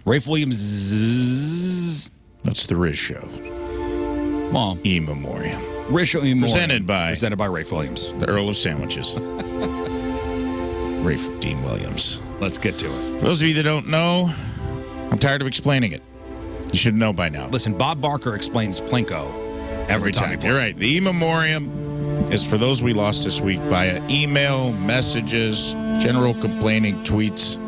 Rafe Williams. That's the Riz Show. Well, E-Memoriam. Riz Show E-Memoriam. Presented by Rafe Williams. The Earl of Sandwiches. Rafe Dean Williams. Let's get to it. For those of you that don't know, I'm tired of explaining it. You should know by now. Listen, Bob Barker explains Plinko every time. You're right. The E-Memoriam is for those we lost this week via email, messages, general complaining tweets,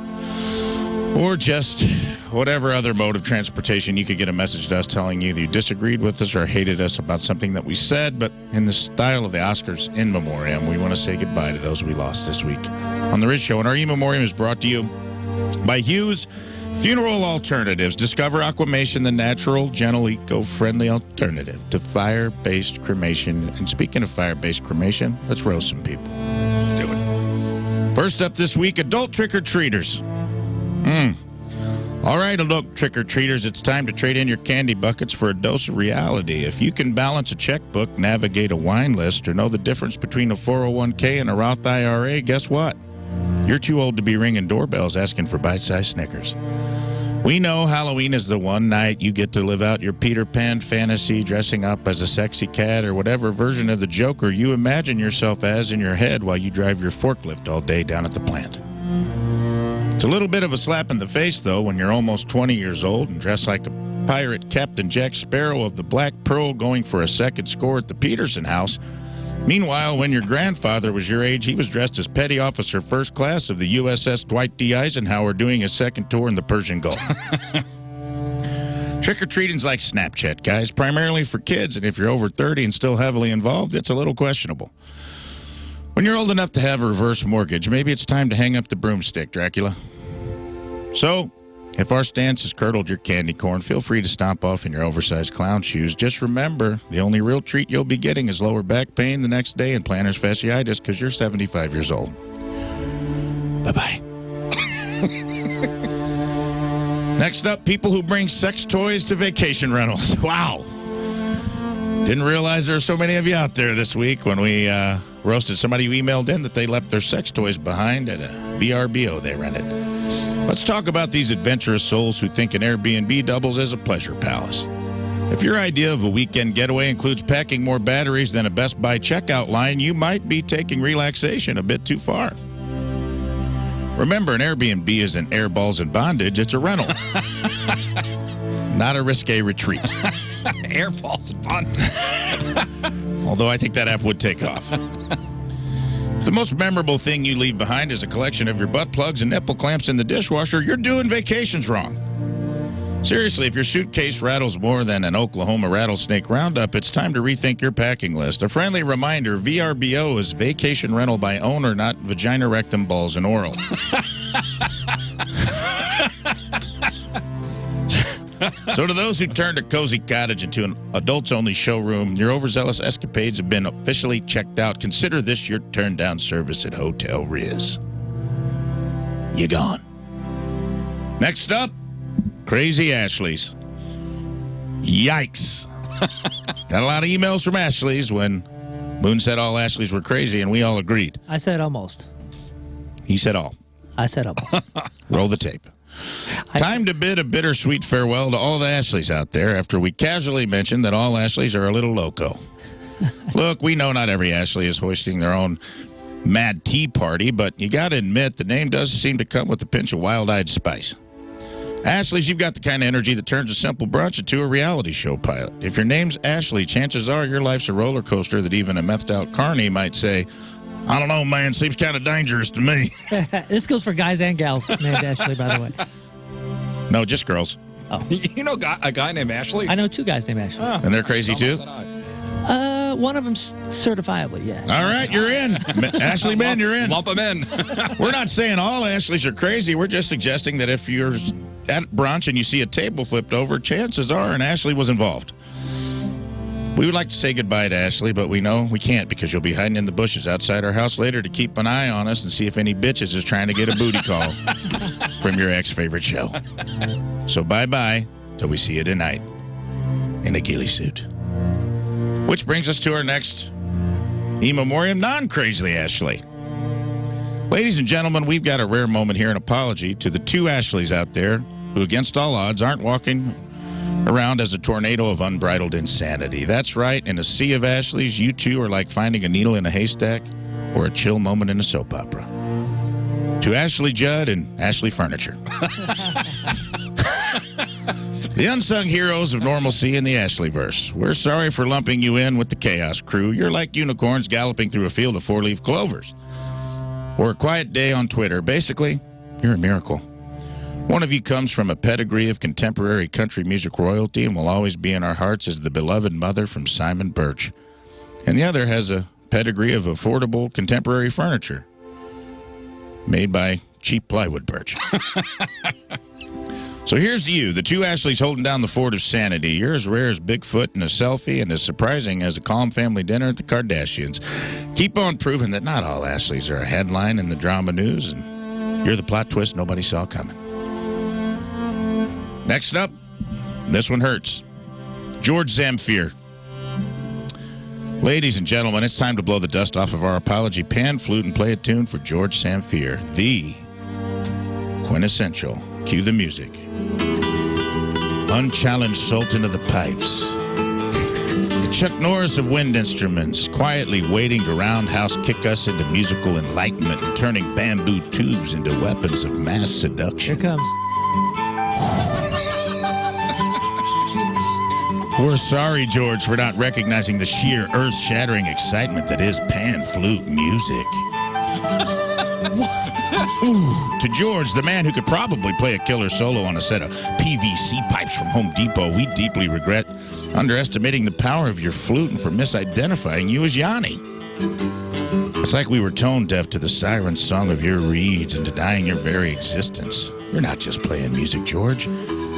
or just whatever other mode of transportation you could get a message to us telling you that you disagreed with us or hated us about something that we said. But in the style of the Oscars in memoriam, we want to say goodbye to those we lost this week on The Riz Show. And our E-Memoriam is brought to you by Hughes Funeral Alternatives. Discover Acclimation, the natural, gentle, eco-friendly alternative to fire-based cremation. And speaking of fire-based cremation, let's roast some people. Let's do it. First up this week, adult trick-or-treaters. All right, adult trick-or-treaters, it's time to trade in your candy buckets for a dose of reality. If you can balance a checkbook, navigate a wine list, or know the difference between a 401k and a Roth IRA, guess what? You're too old to be ringing doorbells asking for bite-sized Snickers. We know Halloween is the one night you get to live out your Peter Pan fantasy, dressing up as a sexy cat or whatever version of the Joker you imagine yourself as in your head while you drive your forklift all day down at the plant. It's a little bit of a slap in the face, though, when you're almost 20 years old and dressed like a pirate Captain Jack Sparrow of the Black Pearl going for a second score at the Peterson house. Meanwhile, when your grandfather was your age, he was dressed as Petty Officer First Class of the USS Dwight D. Eisenhower doing his second tour in the Persian Gulf. Trick-or-treating's like Snapchat, guys, primarily for kids, and if you're over 30 and still heavily involved, it's a little questionable. When you're old enough to have a reverse mortgage, maybe it's time to hang up the broomstick, Dracula. So, if our stance has curdled your candy corn, feel free to stomp off in your oversized clown shoes. Just remember, the only real treat you'll be getting is lower back pain the next day and plantar fasciitis because you're 75 years old. Bye-bye. Next up, people who bring sex toys to vacation rentals. Wow. Didn't realize there were so many of you out there this week when we roasted somebody who emailed in that they left their sex toys behind at a VRBO they rented. Let's talk about these adventurous souls who think an Airbnb doubles as a pleasure palace. If your idea of a weekend getaway includes packing more batteries than a Best Buy checkout line, you might be taking relaxation a bit too far. Remember, an Airbnb isn't airballs and bondage, it's a rental. Not a risque retreat. Airballs and bondage. Although I think that app would take off. If the most memorable thing you leave behind is a collection of your butt plugs and nipple clamps in the dishwasher, you're doing vacations wrong. Seriously, if your suitcase rattles more than an Oklahoma rattlesnake roundup, it's time to rethink your packing list. A friendly reminder, VRBO is vacation rental by owner, not vagina, rectum, balls, and oral. So to those who turned a cozy cottage into an adults-only showroom, your overzealous escapades have been officially checked out. Consider this your turn-down service at Hotel Riz. You gone. Next up, Crazy Ashleys. Yikes. Got a lot of emails from Ashleys when Moon said all Ashleys were crazy, and we all agreed. I said almost. He said all. I said almost. Roll the tape. Time to bid a bittersweet farewell to all the Ashleys out there after we casually mentioned that all Ashleys are a little loco. Look, we know not every Ashley is hoisting their own mad tea party, but you got to admit the name does seem to come with a pinch of wild-eyed spice. Ashleys, you've got the kind of energy that turns a simple brunch into a reality show pilot. If your name's Ashley, chances are your life's a roller coaster that even a methed-out carny might say, I don't know, man, seems kind of dangerous to me. This goes for guys and gals named Ashley, by the way. No, just girls. Oh. You know a guy named Ashley? I know two guys named Ashley. Oh, and they're crazy too? One of them's certifiably, yeah. All right, you're in. Ashley, man, you're in. Lump them in. We're not saying all Ashleys are crazy. We're just suggesting that if you're at brunch and you see a table flipped over, chances are an Ashley was involved. We would like to say goodbye to Ashley, but we know we can't because you'll be hiding in the bushes outside our house later to keep an eye on us and see if any bitches is trying to get a booty call from your ex-favorite show. So bye-bye till we see you tonight in a ghillie suit. Which brings us to our next E-Memoriam non-crazily Ashley. Ladies and gentlemen, we've got a rare moment here, an apology to the two Ashleys out there who, against all odds, aren't walking around as a tornado of unbridled insanity. That's right, in a sea of Ashleys, you two are like finding a needle in a haystack or a chill moment in a soap opera. To Ashley Judd and Ashley Furniture. The unsung heroes of normalcy in the Ashleyverse. We're sorry for lumping you in with the chaos crew. You're like unicorns galloping through a field of four-leaf clovers. Or a quiet day on Twitter. Basically, you're a miracle. One of you comes from a pedigree of contemporary country music royalty and will always be in our hearts as the beloved mother from Simon Birch. And the other has a pedigree of affordable contemporary furniture made by cheap plywood birch. So here's to you, the two Ashleys holding down the fort of sanity. You're as rare as Bigfoot in a selfie and as surprising as a calm family dinner at the Kardashians. Keep on proving that not all Ashleys are a headline in the drama news, and you're the plot twist nobody saw coming. Next up, this one hurts. George Zamfir. Ladies and gentlemen, it's time to blow the dust off of our apology pan flute and play a tune for George Zamfir, the quintessential, cue the music, unchallenged sultan of the pipes, the Chuck Norris of wind instruments, quietly waiting to roundhouse kick us into musical enlightenment and turning bamboo tubes into weapons of mass seduction. Here comes. We're sorry, George, for not recognizing the sheer earth-shattering excitement that is pan flute music. Ooh, to George, the man who could probably play a killer solo on a set of PVC pipes from Home Depot, we deeply regret underestimating the power of your flute and for misidentifying you as Yanni. It's like we were tone deaf to the siren song of your reeds and denying your very existence. You're not just playing music, George.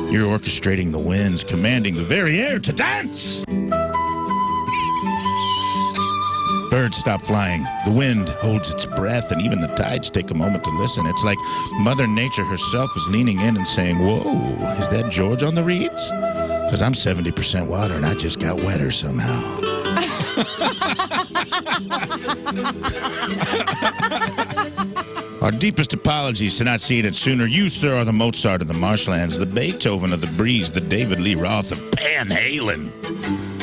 You're orchestrating the winds, commanding the very air to dance. Birds stop flying. The wind holds its breath, and even the tides take a moment to listen. It's like Mother Nature herself is leaning in and saying, "Whoa, is that George on the reeds? Because I'm 70% water, and I just got wetter somehow." Our deepest apologies to not seeing it sooner. You, sir, are the Mozart of the marshlands, the Beethoven of the breeze, the David Lee Roth of Pan Halen.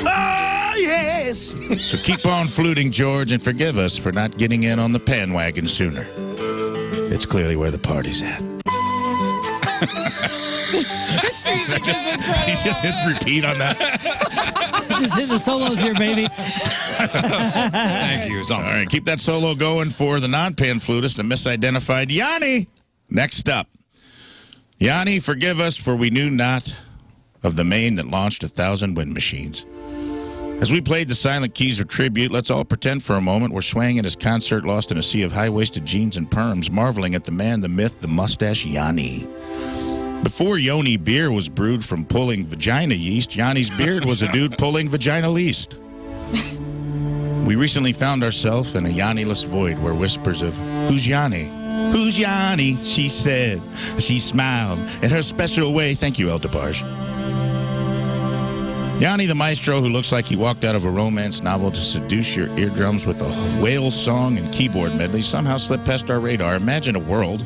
Ah, yes! So keep on fluting, George, and forgive us for not getting in on the pan wagon sooner. It's clearly where the party's at. He just hit repeat on that. Just hit the solos here, baby. Thank you. All right, keep that solo going for the non-pan flutist, the misidentified Yanni. Next up. Yanni, forgive us, for we knew not of the main that launched 1,000 wind machines. As we played the silent keys of tribute, let's all pretend for a moment we're swaying at his concert, lost in a sea of high-waisted jeans and perms, marveling at the man, the myth, the mustache Yanni. Before Yoni beer was brewed from pulling vagina yeast, Yanni's beard was a dude pulling vagina least. We recently found ourselves in a Yanni-less void where whispers of, "Who's Yanni? Who's Yanni?" she said. She smiled in her special way. Thank you, El DeBarge. Yanni, the maestro who looks like he walked out of a romance novel to seduce your eardrums with a whale song and keyboard medley, somehow slipped past our radar. Imagine a world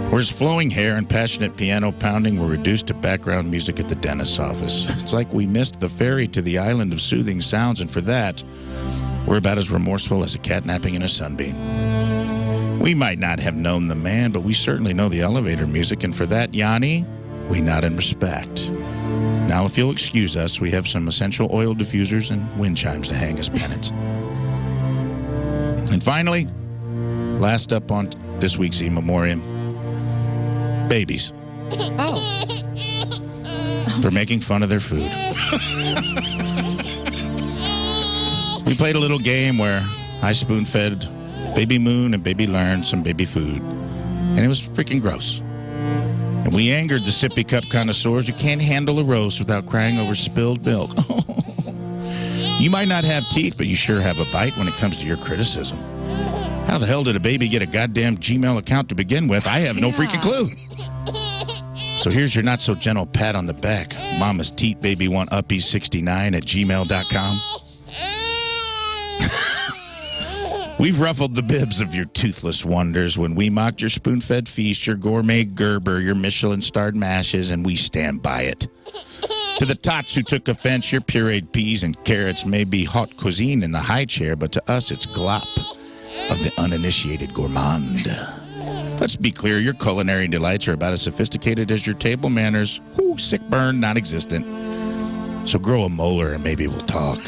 where his flowing hair and passionate piano pounding were reduced to background music at the dentist's office. It's like we missed the ferry to the island of soothing sounds, and for that, we're about as remorseful as a cat napping in a sunbeam. We might not have known the man, but we certainly know the elevator music, and for that, Yanni, we nod in respect. Now, if you'll excuse us, we have some essential oil diffusers and wind chimes to hang as penance. And finally, last up on this week's E-Memorim, babies. Oh. For making fun of their food. We played a little game where I spoon-fed Baby Moon and Baby Learn some baby food. And it was freaking gross. And we angered the sippy cup connoisseurs who can't handle a roast without crying over spilled milk. You might not have teeth, but you sure have a bite when it comes to your criticism. How the hell did a baby get a goddamn Gmail account to begin with? I have no freaking clue. So here's your not-so-gentle pat on the back. Mama's teat baby want uppy69 at gmail.com. We've ruffled the bibs of your toothless wonders when we mocked your spoon-fed feast, your gourmet Gerber, your Michelin-starred mashes, and we stand by it. To the tots who took offense, your pureed peas and carrots may be haute cuisine in the high chair, but to us it's glop of the uninitiated gourmand. Let's be clear, your culinary delights are about as sophisticated as your table manners. Whoo, sick burn, non-existent. So grow a molar and maybe we'll talk.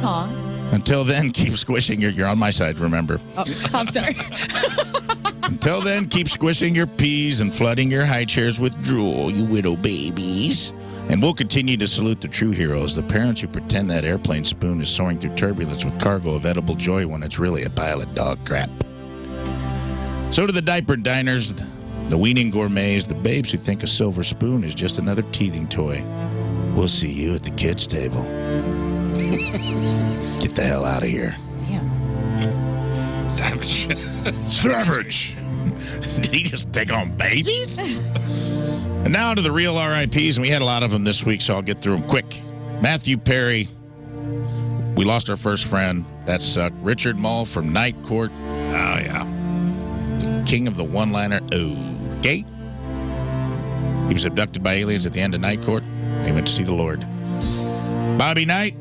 Aw. Until then, keep squishing you're on my side, remember. Oh, I'm sorry. Until then, keep squishing your peas and flooding your high chairs with drool, you widow babies. And we'll continue to salute the true heroes, the parents who pretend that airplane spoon is soaring through turbulence with cargo of edible joy when it's really a pile of dog crap. So to the diaper diners, the weaning gourmets, the babes who think a silver spoon is just another teething toy. We'll see you at the kids' table. Get the hell out of here. Damn. Savage. Savage! Did he just take on babies? And now to the real RIPs, and we had a lot of them this week, so I'll get through them quick. Matthew Perry. We lost our first friend. That sucked. Richard Mull from Night Court. Oh, yeah. The king of the one-liner. Okay. He was abducted by aliens at the end of Night Court. He went to see the Lord. Bobby Knight.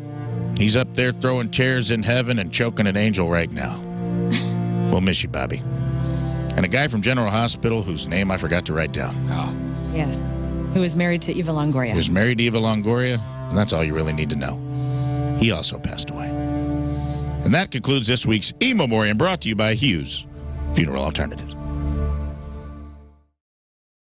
He's up there throwing chairs in heaven and choking an angel right now. We'll miss you, Bobby. And a guy from General Hospital whose name I forgot to write down. Oh. Yes. Who was married to Eva Longoria. He was married to Eva Longoria, and that's all you really need to know. He also passed away. And that concludes this week's E-Memoriam, brought to you by Hughes Funeral Alternatives.